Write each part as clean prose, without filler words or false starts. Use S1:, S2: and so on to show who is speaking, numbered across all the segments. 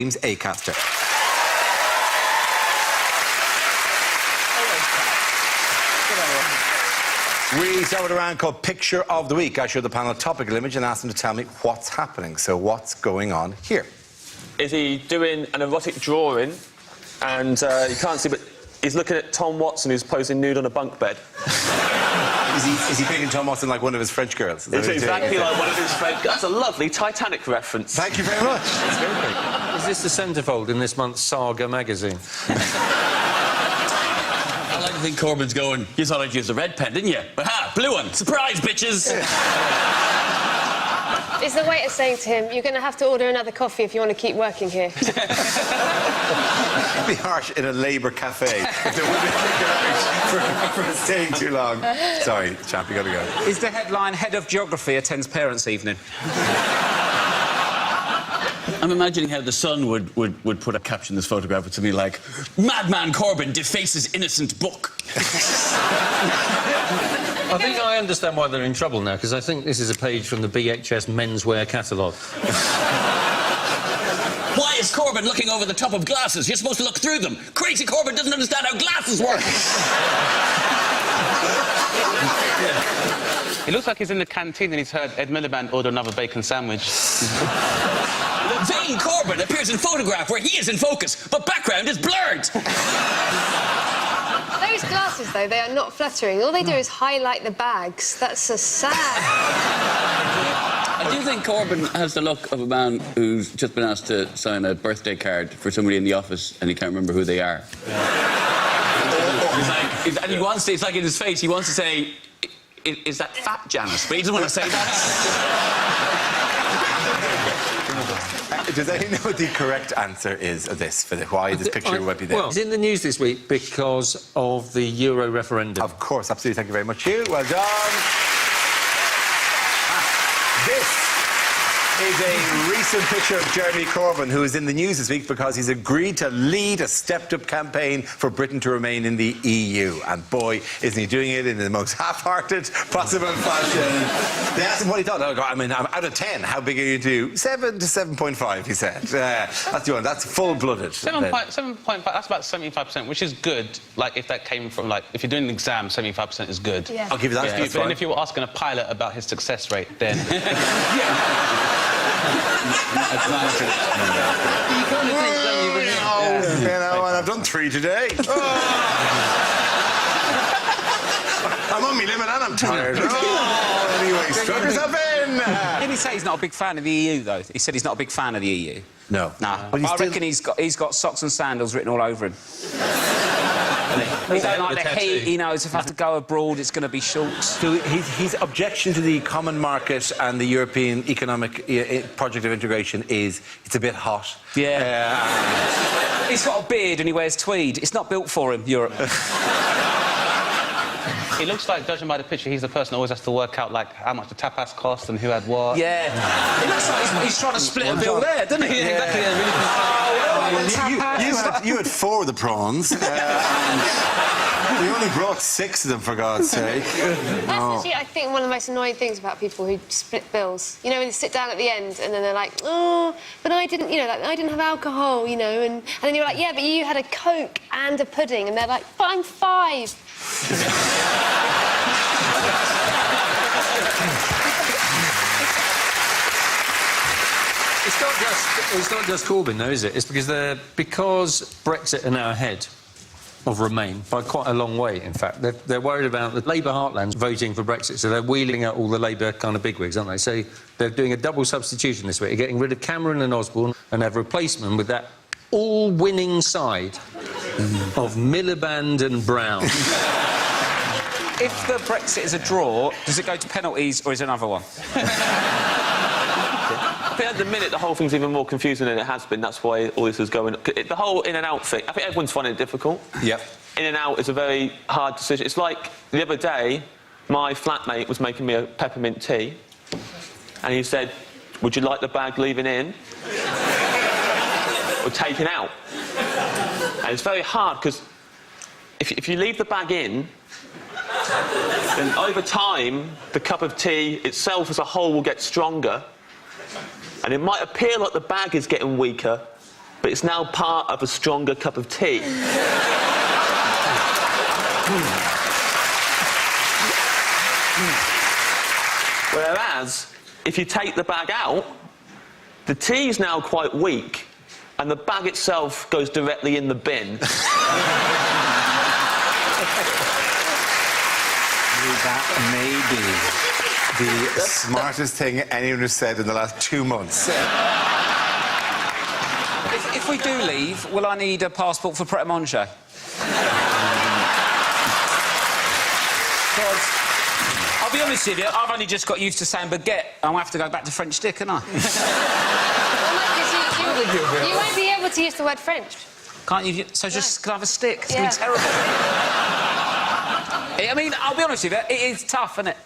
S1: James Acaster. We start with a round called Picture of the Week. I show the panel a topical image and ask them to tell me what's happening. So what's going on here?
S2: Is he doing an erotic drawing and you can't see, but he's looking at Tom Watson who's posing nude on a bunk bed?
S1: Is he picking Tom Watson like one of his French girls?
S2: It's exactly like one of his French girls. That's a lovely Titanic reference.
S1: Thank you very much. That's very quick.
S3: Is this the centrefold in this month's Saga magazine?
S4: I like to think Corbyn's going, you thought I'd use a red pen, didn't you? Aha, blue one. Surprise, bitches!
S5: Is the waiter saying to him, you're going to have to order another coffee if you want to keep working here?
S1: It'd be harsh in a Labour cafe if the women kick out for staying too long. Sorry, champ, you got to go.
S6: Is the headline, Head of Geography attends Parents' Evening?
S4: I'm imagining how the Sun would put a caption in this photograph with something like, Madman Corbyn defaces innocent book.
S3: I think I understand why they're in trouble now, because I think this is a page from the BHS menswear catalogue.
S4: Why is Corbyn looking over the top of glasses? You're supposed to look through them. Crazy Corbyn doesn't understand how glasses work.
S7: It looks like he's in the canteen and he's heard Ed Miliband order another bacon sandwich.
S4: Vain Corbyn appears in photograph where he is in focus, but background is blurred.
S5: Those glasses, though, they are not flattering. All they do is highlight the bags. That's so sad.
S4: I do think Corbyn has the look of a man who's just been asked to sign a birthday card for somebody in the office and he can't remember who they are.
S6: And he wants to, it's like in his face, he wants to say, is that fat Janice? But he doesn't want to say that.
S1: Does anyone know what the correct answer is of this, for why this picture would be there?
S3: Well, it's in the news this week because of the Euro referendum.
S1: Of course, absolutely. Thank you very much, Hugh. Well done. This is a recent picture of Jeremy Corbyn, who is in the news this week because he's agreed to lead a stepped-up campaign for Britain to remain in the EU. And boy, isn't he doing it in the most half-hearted possible fashion. They asked him what he thought. Oh, God, I mean, I'm out of 10. How big are you to? 7 to 7.5, he said. That's the one. That's full-blooded.
S7: 7.5, that's about 75%, which is good. Like, if that came from, like, if you're doing an exam, 75% is good.
S5: Yeah.
S1: I'll give you that.
S7: Yeah. But then if you were asking a pilot about his success rate, then...
S1: You know, and I've done 3 today. I'm on my limit and I'm tired. Anyway, strap yourself in.
S6: Didn't he say he's not a big fan of the EU, though? He said he's not a big fan of the EU.
S1: No.
S6: Nah.
S1: But
S6: I reckon he's got socks and sandals written all over him. He don't like the heat, he knows if I have to go abroad, it's going to be shorts.
S1: So his objection to the common market and the European economic project of integration is it's a bit hot.
S6: Yeah. He's got a beard and he wears tweed. It's not built for him, Europe.
S7: He looks like, judging by the picture, he's the person who always has to work out, like, how much the tapas cost and who had what.
S6: Yeah. It looks like he's trying to split a bill there, doesn't he?
S7: Yeah. Exactly.
S1: You had 4 of the prawns. You only brought 6 of them, for God's sake.
S5: That's actually, I think, one of the most annoying things about people who split bills. You know, when they sit down at the end and then they're like, oh, but I didn't, you know, like, I didn't have alcohol, you know, and then you're like, yeah, but you had a Coke and a pudding, and they're like, but I'm 5.
S3: It's not just Corbyn, though, is it? It's because Brexit are now ahead of Remain by quite a long way, in fact. They're worried about the Labour heartlands voting for Brexit, so they're wheeling out all the Labour kind of bigwigs, aren't they? So they're doing a double substitution this week. They're getting rid of Cameron and Osborne and have replaced them with that all-winning side of Miliband and Brown.
S6: If the Brexit is a draw, does it go to penalties or is it another one?
S2: I think at the minute the whole thing's even more confusing than it has been. That's why all this is going... The whole in and out thing, I think everyone's finding it difficult.
S1: Yep.
S2: In and out is a very hard decision. It's like the other day, my flatmate was making me a peppermint tea and he said, would you like the bag leaving in or taken out? And it's very hard because if you leave the bag in, then over time the cup of tea itself as a whole will get stronger. And it might appear like the bag is getting weaker, but it's now part of a stronger cup of tea. Whereas, if you take the bag out, the tea's now quite weak, and the bag itself goes directly in the bin.
S1: That may be the smartest thing anyone has said in the last 2 months.
S6: If we do leave, will I need a passport for Pret a Manger? Because, I'll be honest with you, I've only just got used to saying baguette. I'll have to go back to French stick, can't I?
S5: You won't be able to use the word French.
S6: Can't you? So just can I have a stick? It's
S5: Yeah.
S6: going to be terrible. I mean, I'll be honest with you, it is tough, isn't it?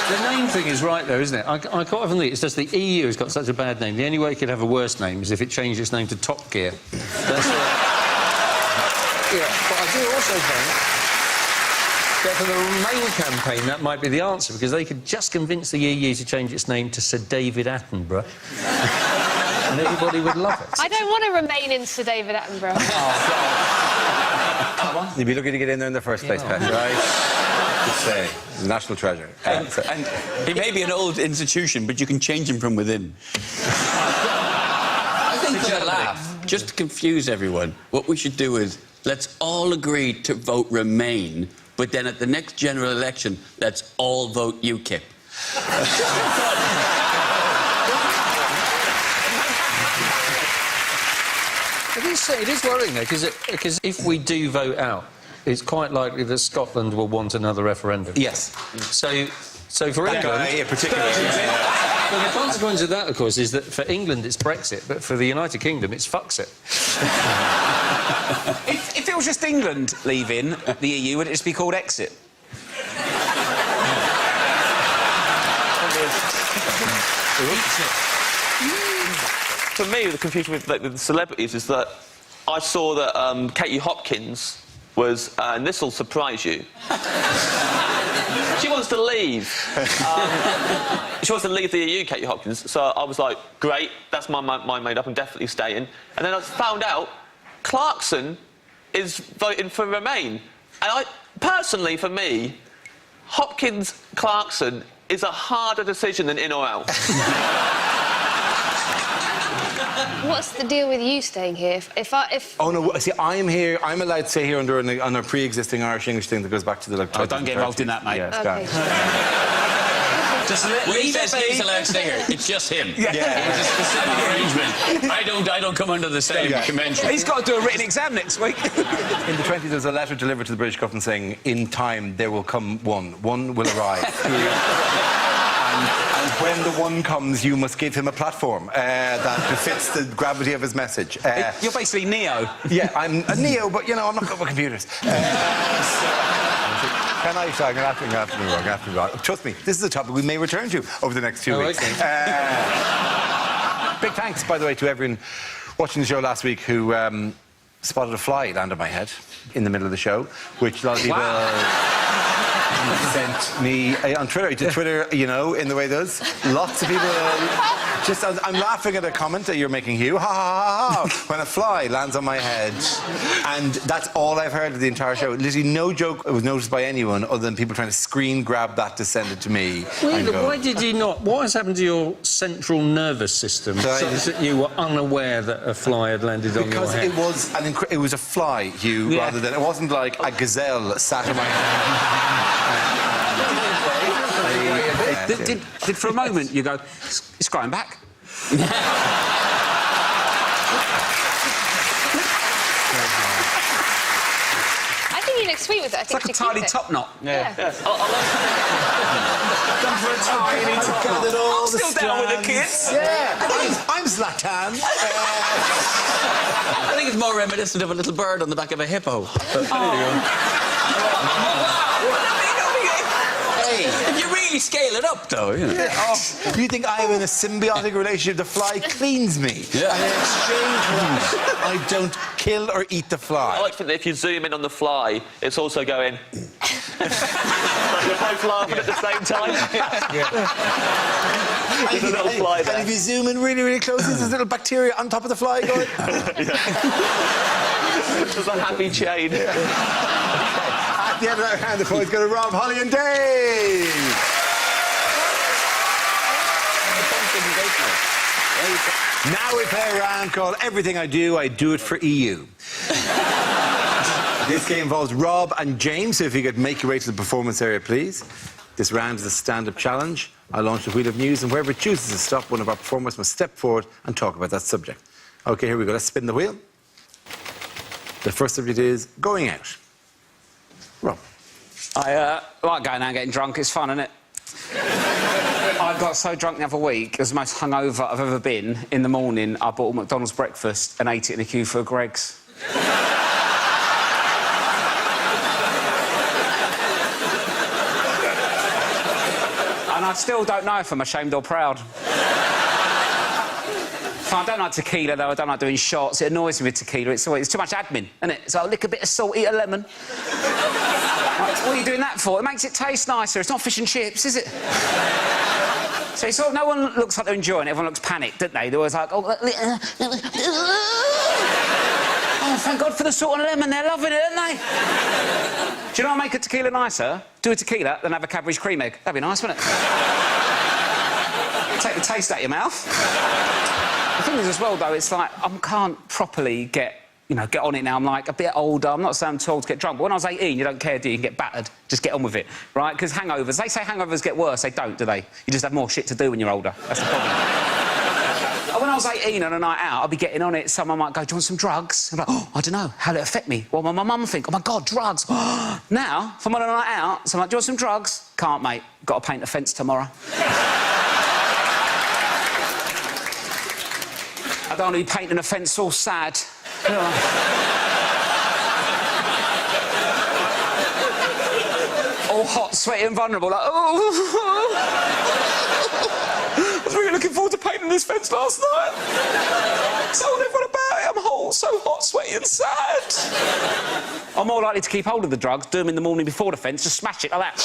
S3: The name thing is right, though, isn't it? I quite often think it's just the EU has got such a bad name. The only way it could have a worse name is if it changed its name to Top Gear. That's yeah, but I do also think that for the Remain campaign, that might be the answer, because they could just convince the EU to change its name to Sir David Attenborough. And everybody would love it.
S5: I don't want to remain in Sir David Attenborough.
S1: You'd be lucky to get in there in the first place, Pat, right? Just say, he's a national treasure.
S4: And he may be an old institution, but you can change him from within. I think for a laugh, just to confuse everyone, what we should do is let's all agree to vote Remain, but then at the next general election, let's all vote UKIP.
S3: It is worrying, though, because if we do vote out, it's quite likely that Scotland will want another referendum.
S1: Yes.
S3: So for England...
S1: Yeah, particularly.
S3: Well, the consequence of that, of course, is that for England it's Brexit, but for the United Kingdom it's Fuxit.
S6: If it was just England leaving the EU, would it just be called Exit?
S2: For me, the confusion with the celebrities is that I saw that Katie Hopkins was, and this will surprise you, she wants to leave. She wants to leave the EU, Katie Hopkins. So I was like, great, that's my mind made up, I'm definitely staying. And then I found out Clarkson is voting for Remain. And personally, for me, Hopkins-Clarkson is a harder decision than in or out.
S5: What's the deal with you staying here? If
S1: Oh no! See, I'm here. I'm allowed to stay here under on a pre-existing Irish-English thing that goes back to the.
S4: Oh, don't get involved in that, mate.
S1: Yeah, it's
S5: Okay.
S1: grand.
S6: Just
S4: When he says he's allowed to stay here, it's just him.
S1: Yeah.
S4: It's a specific arrangement. I don't come under the same convention.
S6: He's got to do a written exam next week.
S1: In the 20s, there's a letter delivered to the British government saying, "In time, there will come one. One will arrive." And when the one comes, you must give him a platform that befits the gravity of his message.
S6: You're basically Neo.
S1: Yeah, I'm a Neo, but, you know, I'm not good with computers. Can I? So I'm going to have to be wrong. Trust me, this is a topic we may return to over the next 2 weeks.
S3: Okay.
S1: Big thanks, by the way, to everyone watching the show last week who spotted a fly land on my head in the middle of the show, which a lot of people... sent me on Twitter, to Twitter, you know, in the way it does. Lots of people just... I'm laughing at a comment that you're making, Hugh. Ha, ha, ha, ha, when a fly lands on my head. And that's all I've heard of the entire show. Literally no joke was noticed by anyone other than people trying to screen grab that to send it to me. And go,
S3: Why did you not... What has happened to your central nervous system such that you were unaware that a fly had landed on your head?
S1: Because it was a fly, Hugh, rather than... It wasn't like a gazelle sat on my head.
S6: Did for a moment you go, it's growing back?
S5: I think you look sweet with it. I think
S6: It's like a tiny top knot.
S5: Yeah.
S6: I'm still down with the kids.
S1: Yeah, I'm Zlatan.
S4: I think it's more reminiscent of a little bird on the back of a hippo. If you really scale it up, though, you know.
S1: You think I'm in a symbiotic relationship? The fly cleans me.
S4: Yeah.
S1: And in exchange for that, I don't kill or eat the fly.
S2: I like to think that if you zoom in on the fly, it's also going... You're both laughing at the same time. There's a little fly there.
S1: And if you zoom in really, really close, there's a little bacteria on top of the fly going.
S2: There's a happy chain.
S1: At the end of that round, the points go to Rob, Holly and Dave. Now we play a round called Everything I Do It for EU. This game involves Rob and James, so if you could make your way to the performance area, please. This round is a stand-up challenge. I launch the wheel of news, and wherever it chooses to stop, one of our performers must step forward and talk about that subject. OK, here we go. Let's spin the wheel. The first subject is going out. Rob.
S6: I like going out and getting drunk. It's fun, isn't it? I got so drunk the other week, it was the most hungover I've ever been. In the morning, I bought a McDonald's breakfast and ate it in a queue for a Greggs. And I still don't know if I'm ashamed or proud. I don't like tequila, though. I don't like doing shots. It annoys me with tequila. It's too much admin, isn't it? So I'll lick a bit of salt, eat a lemon. Like, what are you doing that for? It makes it taste nicer. It's not fish and chips, is it? So it's no one looks like they're enjoying it. Everyone looks panicked, don't they? They're always like, oh, thank God for the salt and lemon. They're loving it, aren't they? Do you know what make a tequila nicer? Do a tequila, then have a Cadbury's cream egg. That'd be nice, wouldn't it? Take the taste out of your mouth. The thing is, as well, though, it's like I can't properly get on it now. I'm like a bit older. I'm not saying I'm too old to get drunk, but when I was 18, you don't care, do you? You can get battered. Just get on with it, right? Because hangovers, they say hangovers get worse. They don't, do they? You just have more shit to do when you're older. That's the problem. And when I was 18 on a night out, I'd be getting on it. Someone might go, do you want some drugs? I'm like, oh, I don't know. How'll it affect me? Well, my mum think, oh, my God, drugs. Now, if I'm on a night out, so I'm like, do you want some drugs? Can't, mate. Got to paint a fence tomorrow. I don't want to be painting a fence all sad. All hot, sweaty and vulnerable, like, oh. I was really looking forward to painting this fence last night. Told everyone about it. I'm so hot, sweaty and sad. I'm more likely to keep hold of the drugs, do them in the morning before the fence, just smash it like that.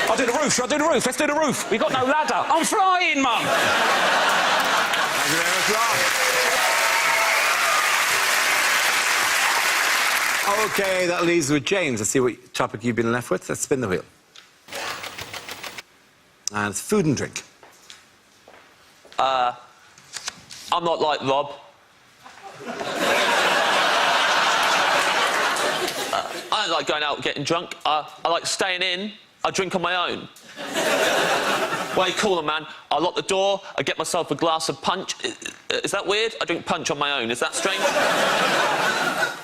S6: I'll do the roof, shall I do the roof? Let's do the roof. We've got no ladder. I'm flying, Mum.
S1: Thank you very much, Rob. OK, that leaves with James. Let's see what topic you've been left with. Let's spin the wheel. And it's food and drink.
S2: I'm not like Rob. I don't like going out and getting drunk. I like staying in. I drink on my own. Way cooler, man. I lock the door, I get myself a glass of punch. Is that weird? I drink punch on my own. Is that strange?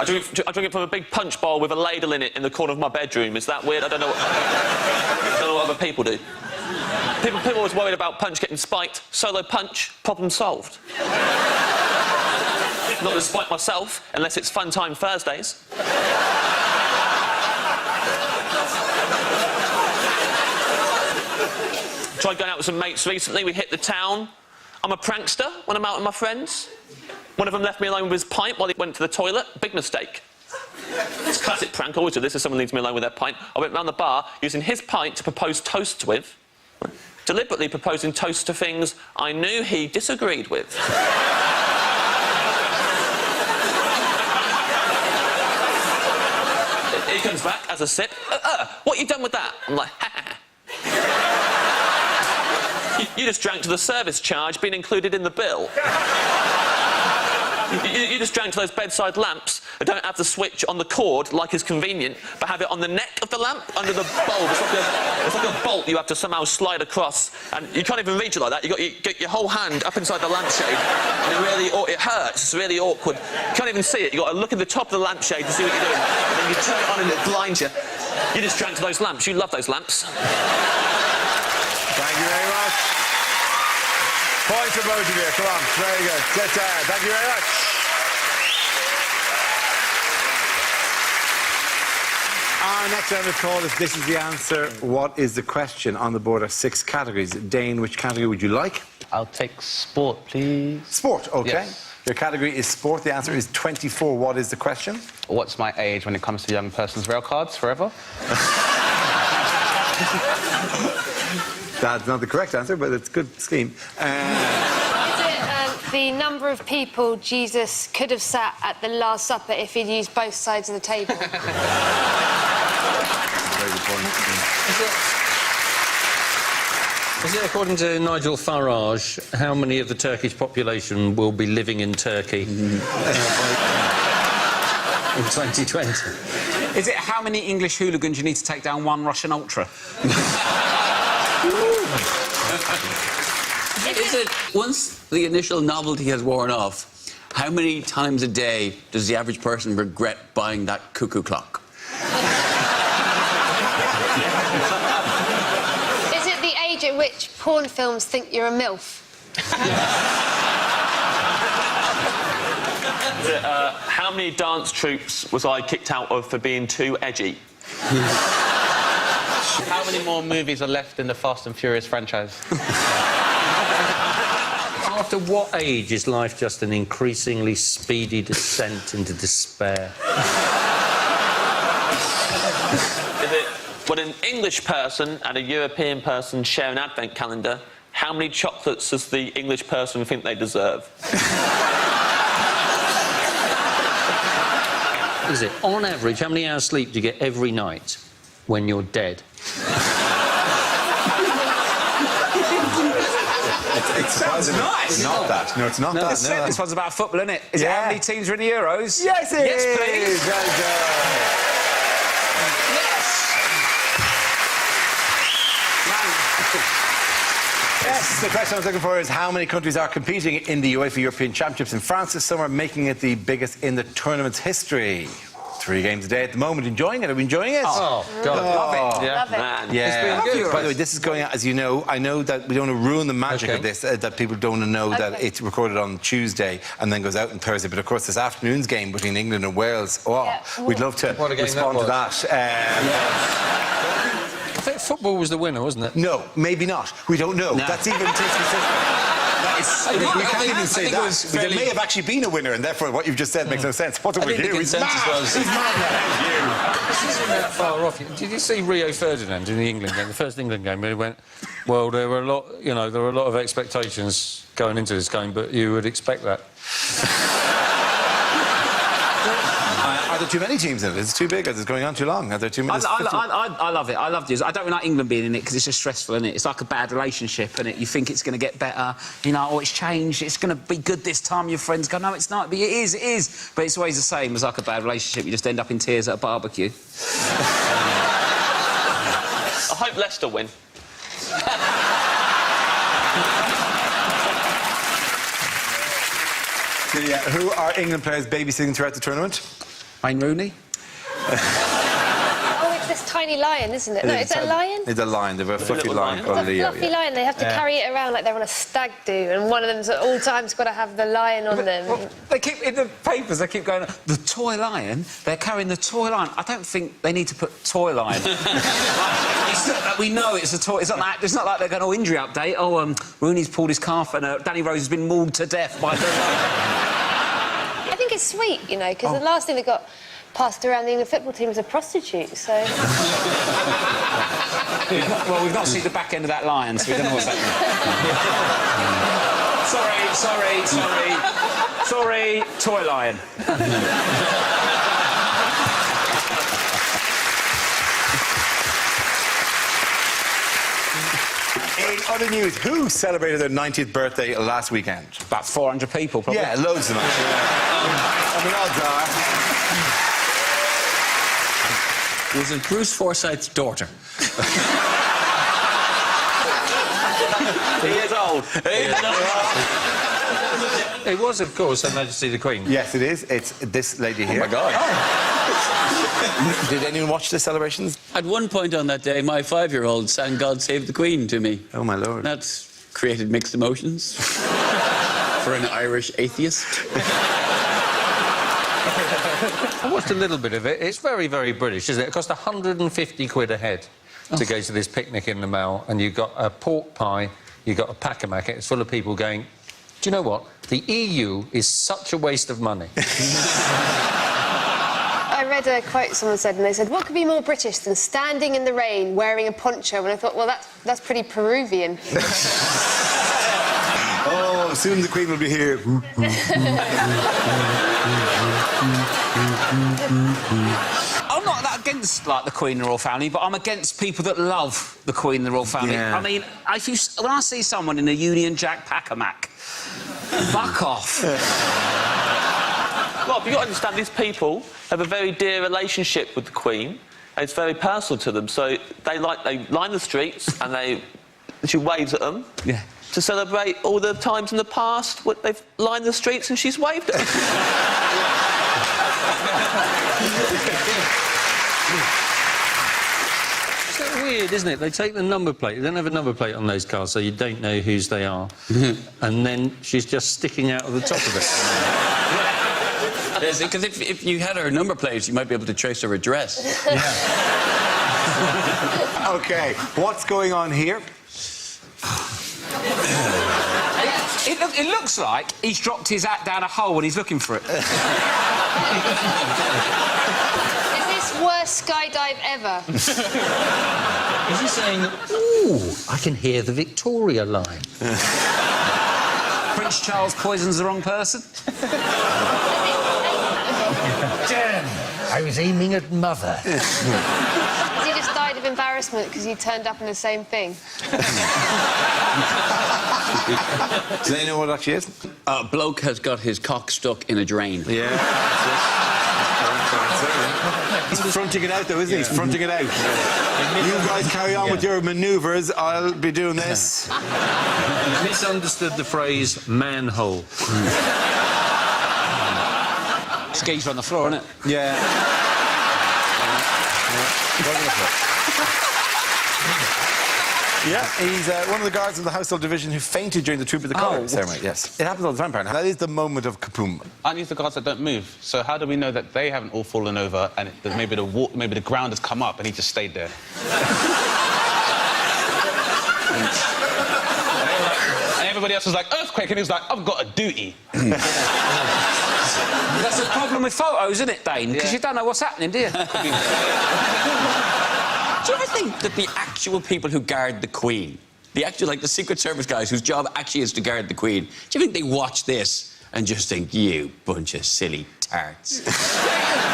S2: I drink it from a big punch bowl with a ladle in it in the corner of my bedroom. Is that weird? I don't know what other people do. People are always worried about punch getting spiked. Solo punch, problem solved. Not to spike myself, unless it's Fun Time Thursdays. Tried going out with some mates recently. We hit the town. I'm a prankster when I'm out with my friends. One of them left me alone with his pint while he went to the toilet. Big mistake. It's a classic prank. I always do this if someone leaves me alone with their pint. I went round the bar using his pint to propose toasts with. Deliberately proposing toasts to things I knew he disagreed with. He comes back, has a sip. What you done with that? I'm like, ha ha. You just drank to the service charge being included in the bill. You just drank to those bedside lamps that don't have the switch on the cord like is convenient, but have it on the neck of the lamp under the bulb. It's like a bolt you have to somehow slide across, and you can't even reach it like that. You get your whole hand up inside the lampshade, and it hurts. It's really awkward. You can't even see it. You got to look at the top of the lampshade to see what you're doing, and then you turn it on and it blinds you. You just drank to those lamps. You love those lamps.
S1: Thank you very much. Points for both of you. Come on. Very good. Thank you very much. Our next round of call is This Is the Answer. What is the question? On the board are 6 categories. Dane, which category would you like?
S7: I'll take sport, please.
S1: Sport, OK.
S7: Yes.
S1: Your category is sport. The answer is 24. What is the question?
S7: What's my age when it comes to young person's rail cards forever?
S1: That's not the correct answer, but it's a good scheme.
S5: Is it the number of people Jesus could have sat at the Last Supper if he'd used both sides of the table?
S1: Very good point.
S3: Is it, according to Nigel Farage, how many of the Turkish population will be living in Turkey in 2020?
S6: Is it how many English hooligans you need to take down one Russian ultra?
S4: Is it, once the initial novelty has worn off, how many times a day does the average person regret buying that cuckoo clock?
S5: Is it the age at which porn films think you're a MILF?
S2: How many dance troupes was I kicked out of for being too edgy?
S7: How many more movies are left in the Fast and Furious franchise?
S3: After what age is life just an increasingly speedy descent into despair?
S2: Is it when an English person and a European person share an advent calendar, how many chocolates does the English person think they deserve?
S3: Is it, on average, how many hours sleep do you get every night when you're dead?
S1: It's
S6: nice.
S1: Not that. No, it's not that. No,
S6: This one's about football, isn't it? Is it
S1: Yeah.
S6: how many teams are in the Euros?
S1: Yes, it
S6: Yes,
S1: is.
S6: please.
S1: Well done. Yes, the question I was looking for is how many countries are competing in the UEFA European Championships in France this summer, making it the biggest in the tournament's history. 3 games a day at the moment. Enjoying it? Are we enjoying it?
S3: Oh, God.
S6: Love it.
S2: Yeah,
S5: Love it.
S2: man.
S1: Yeah.
S3: It's been good.
S1: By the way, this is going out, as you know, I know that we don't want to ruin the magic
S3: Okay.
S1: of this, that people don't know that
S5: Okay.
S1: it's recorded on Tuesday and then goes out on Thursday. But of course, this afternoon's game between England and Wales,
S5: Yeah.
S1: we'd love to
S3: What a game
S1: respond to
S3: that
S1: that.
S3: I think football was the winner, wasn't it?
S1: No, maybe not. We don't know. That's even too specific. We can't even say that. There may have actually been a winner, and therefore what you've just said makes no sense. What do we
S3: think the
S1: do? He's
S3: consensus
S1: mad.
S3: was-
S1: He's mad.
S3: This isn't that far off. Did you see Rio Ferdinand in the England game, the first England game, where he went, well, there were a lot of expectations going into this game, but you would expect that.
S1: Are there too many teams in it? Is it too big? Is it going on too long? Are there too many?
S6: I love it. I love this. I don't like England being in it because it's just stressful, isn't it? It's like a bad relationship, and you think it's going to get better. You know, oh, it's changed. It's going to be good this time. Your friends go, no, it's not. But it is. It is. But it's always the same as like a bad relationship. You just end up in tears at a barbecue.
S2: I hope Leicester win.
S1: Who are England players babysitting throughout the tournament?
S6: Wayne Rooney.
S5: Oh, it's this tiny lion, isn't it? No, is it a lion?
S1: It's a lion. They've a fluffy
S2: little
S1: lion
S2: lion.
S1: called
S5: It's a
S1: Leo.
S5: fluffy lion. They have to carry it around like they're on a stag do, and one of them's at all times got to have the lion on them.
S6: Well, they keep in the papers. They keep going. The toy lion. They're carrying the toy lion. I don't think they need to put toy lion. It's not that we know it's a toy. It's not like they're going, oh, injury update. Oh, Rooney's pulled his calf and Danny Rose has been mauled to death by the lion.
S5: I think it's sweet, you know, because the last thing that got passed around the England football team was a prostitute, so...
S6: Well, we've not seen the back end of that lion, so we don't know what's happening. Sorry, toy lion.
S1: In other news, who celebrated their 90th birthday last weekend?
S6: About 400 people, probably.
S1: Yeah, loads of them. I mean, odds are.
S4: Was it Bruce Forsyth's daughter?
S2: He is old.
S3: It was, of course, Her Majesty the Queen.
S1: Yes, it is. It's this lady here.
S4: Oh, my God.
S1: Did anyone watch the celebrations?
S4: At one point on that day, my 5-year-old sang God Save the Queen to me.
S1: Oh, my lord.
S4: That's created mixed emotions for an Irish atheist.
S3: I watched a little bit of it. It's very, very British, isn't it? It cost 150 quid a head to go to this picnic in the Mall, and you got a pork pie, you got a pack-a-mac. It's full of people going, do Do you know what? The EU is such a waste of money.
S5: I read a quote someone said, and they said, what could be more British than standing in the rain wearing a poncho? And I thought, well, that's pretty Peruvian.
S1: Oh, soon the Queen will be here.
S6: I'm not that against, like, the Queen and the Royal Family, but I'm against people that love the Queen and the Royal Family.
S1: Yeah.
S6: I mean, when I see someone in a Union Jack Pack-a-Mac, fuck off.
S2: Well, but you've got to understand, these people have a very dear relationship with the Queen, and it's very personal to them. So they line the streets, and she waves at them.
S6: Yeah.
S2: To celebrate all the times in the past when they've lined the streets and she's waved at them.
S3: It's so weird, isn't it? They take the number plate. They don't have a number plate on those cars, so you don't know whose they are. And then she's just sticking out of the top of it.
S4: Yes, because if you had her number plates, you might be able to trace her address.
S1: OK, what's going on here?
S6: It looks like he's dropped his hat down a hole and he's looking for it.
S5: Is this worst skydive ever?
S3: Is he saying, ooh, I can hear the Victoria line?
S6: Prince Charles poisons the wrong person?
S8: Damn, I was aiming at Mother.
S5: Has he just died of embarrassment because you turned up in the same thing?
S1: Do they know what it actually is?
S4: A bloke has got his cock stuck in a drain.
S1: Yeah. He's fronting it out, though, isn't he? He's fronting it out. You guys carry on with your manoeuvres. I'll be doing this.
S3: Misunderstood the phrase manhole.
S6: Skis on the floor, isn't it?
S1: Yeah. Yeah, he's one of the guards of the household division who fainted during the Troop of the Colour ceremony. Yes, it happens all the time, apparently. That is the moment of kapoom.
S7: Aren't these the guards that don't move? So how do we know that they haven't all fallen over and that maybe the ground has come up and he just stayed there? And everybody else was like, earthquake, and he was like, I've got a duty.
S6: That's the problem with photos, isn't it, Dane? Because you don't know what's happening, do you?
S4: Do you ever think that the actual people who guard the Queen, the Secret Service guys whose job actually is to guard the Queen, do you think they watch this and just think, you bunch of silly tarts?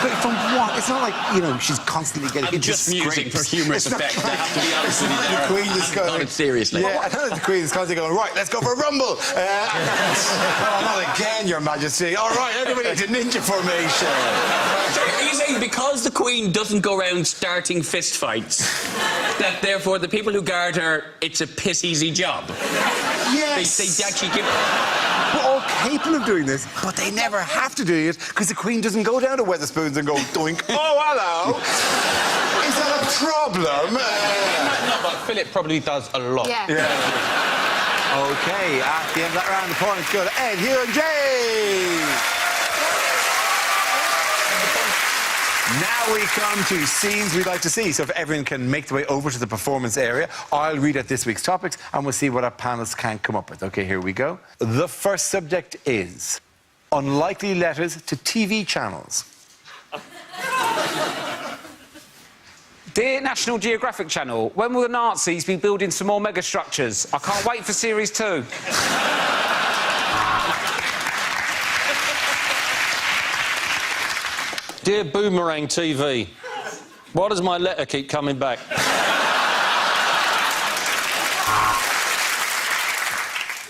S1: But from what? It's not like, you know, she's constantly getting
S4: I'm just musing for humorous effect. I have to be honest with you.
S1: The Queen is going...
S4: Not it seriously.
S1: Yeah, I know the Queen is constantly going, right, let's go for a rumble. Oh, not again, Your Majesty. All right, everybody into ninja formation.
S4: Are you saying because the Queen doesn't go around starting fist fights, that therefore the people who guard her, it's a piss-easy job?
S1: Yes.
S4: They actually give...
S1: We're all capable of doing this, but they never have to do it because the Queen doesn't go down to Wetherspoons and go doink. Oh, hello. Is that a problem?
S7: No, but Philip probably does a lot.
S5: Yeah.
S1: OK, at the end of that round, the points go to Ed, Hugh and Jay. Now we come to scenes we'd like to see. So if everyone can make their way over to the performance area, I'll read out this week's topics and we'll see what our panelists can come up with. OK, here we go. The first subject is unlikely letters to TV channels.
S6: Dear National Geographic Channel, when will the Nazis be building some more megastructures? I can't wait for Series 2.
S3: Dear Boomerang TV, why does my letter keep coming back?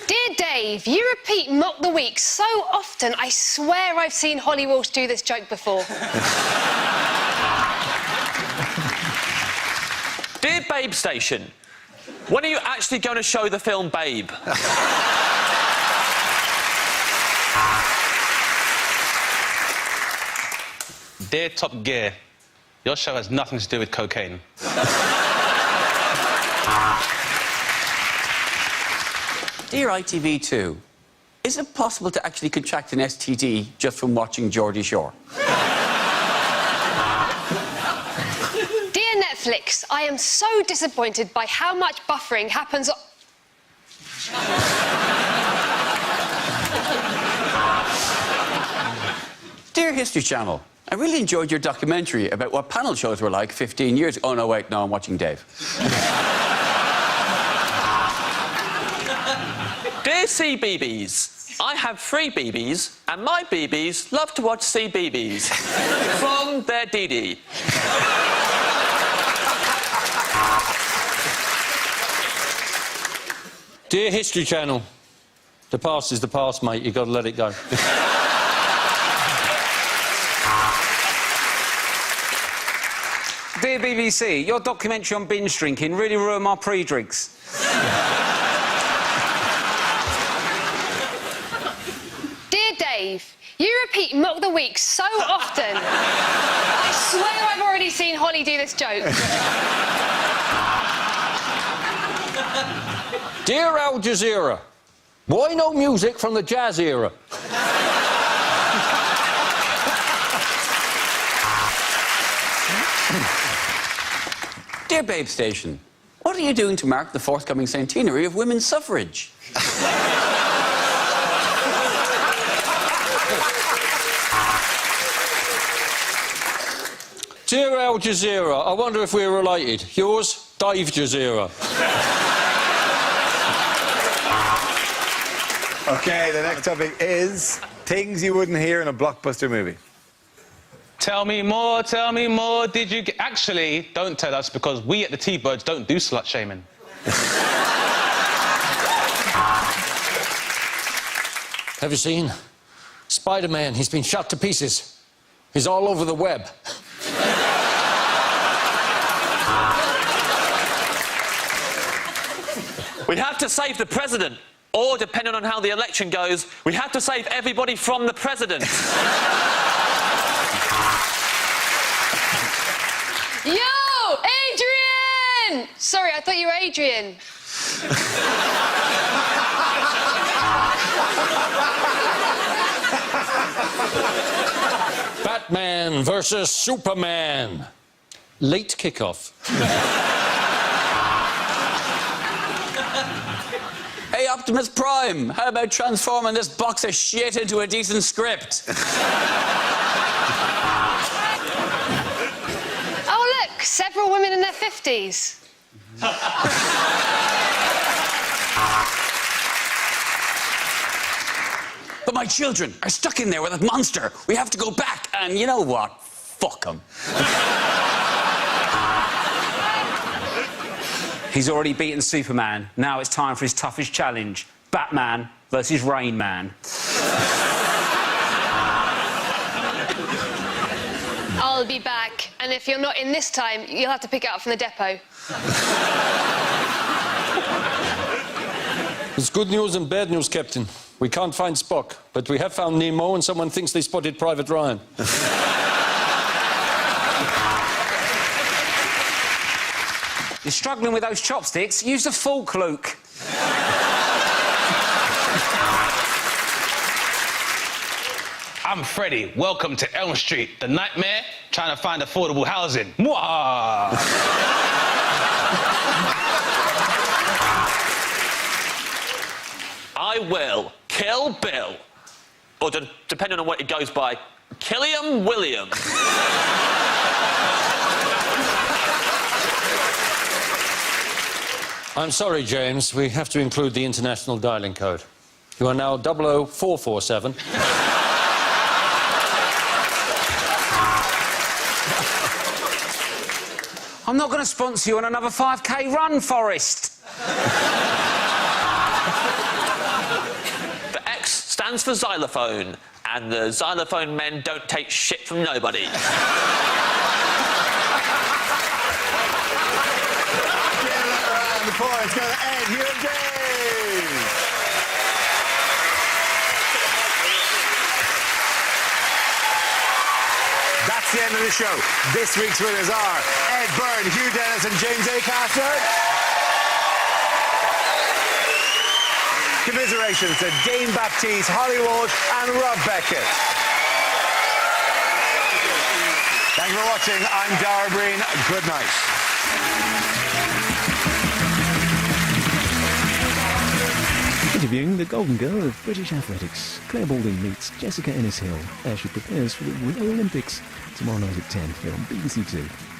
S5: Dear Dave, you repeat mock the week so often, I swear I've seen Holly Walsh do this joke before.
S2: Dear Babe Station, when are you actually going to show the film Babe?
S7: Dear Top Gear, your show has nothing to do with cocaine.
S4: Dear ITV2, is it possible to actually contract an STD just from watching Geordie Shore?
S5: Dear Netflix, I am so disappointed by how much buffering happens...
S4: History Channel, I really enjoyed your documentary about what panel shows were like 15 years ago. Oh, no, wait, no, I'm watching Dave.
S2: Dear CBeebies, I have 3 BBs, and my BBs love to watch CBeebies. From their DD.
S3: Dear History Channel, the past is the past, mate. You've got to let it go.
S6: Dear BBC, your documentary on binge drinking really ruined my pre-drinks.
S5: Dear Dave, you repeat Mock the Week so often. I swear I've already seen Holly do this joke.
S3: Dear Al Jazeera, why no music from the jazz era?
S4: Dear Babe Station, what are you doing to mark the forthcoming centenary of women's suffrage?
S3: Dear Al Jazeera, I wonder if we're related. Yours, Dave Jazeera.
S1: OK, the next topic is things you wouldn't hear in a blockbuster movie.
S7: Tell me more, did you get... Actually, don't tell us, because we at the T-Birds don't do slut-shaming.
S3: Have you seen Spider-Man? He's been shot to pieces. He's all over the web.
S2: We have to save the president. Or, depending on how the election goes, we have to save everybody from the president.
S5: Yo, Adrian! Sorry, I thought you were Adrian.
S3: Batman versus Superman. Late kickoff.
S4: Hey, Optimus Prime, how about transforming this box of shit into a decent script?
S5: Oh, look, several women in their 50s.
S4: But my children are stuck in there with that monster. We have to go back, and you know what? Fuck them.
S6: He's already beaten Superman. Now it's time for his toughest challenge. Batman versus Rain Man.
S5: I'll be back, and if you're not in this time, you'll have to pick it up from the depot.
S3: It's good news and bad news, Captain. We can't find Spock, but we have found Nemo, and someone thinks they spotted Private Ryan.
S6: You're struggling with those chopsticks? Use the fork, Luke.
S7: I'm Freddie. Welcome to Elm Street. The nightmare? Trying to find affordable housing. Mwah!
S2: I will kill Bill. Or, depending on what it goes by, Killiam William.
S3: I'm sorry, James. We have to include the international dialing code. You are now 00447.
S6: I'm not going to sponsor you on another 5K run, Forrest.
S2: The X stands for xylophone, and the xylophone men don't take shit from nobody.
S1: The points go to Ed, Hugh and Dave. That's the end of the show. This week's winners are Ed Byrne, Hugh Dennis and James Acaster. Commiserations to Dane Baptiste, Holly Walsh and Rob Beckett. Thank you for watching. I'm Dara Breen. Good night.
S9: Interviewing the golden girl of British athletics, Claire Balding meets Jessica Ennis-Hill as she prepares for the Rio Olympics tomorrow night at 10 here on BBC Two.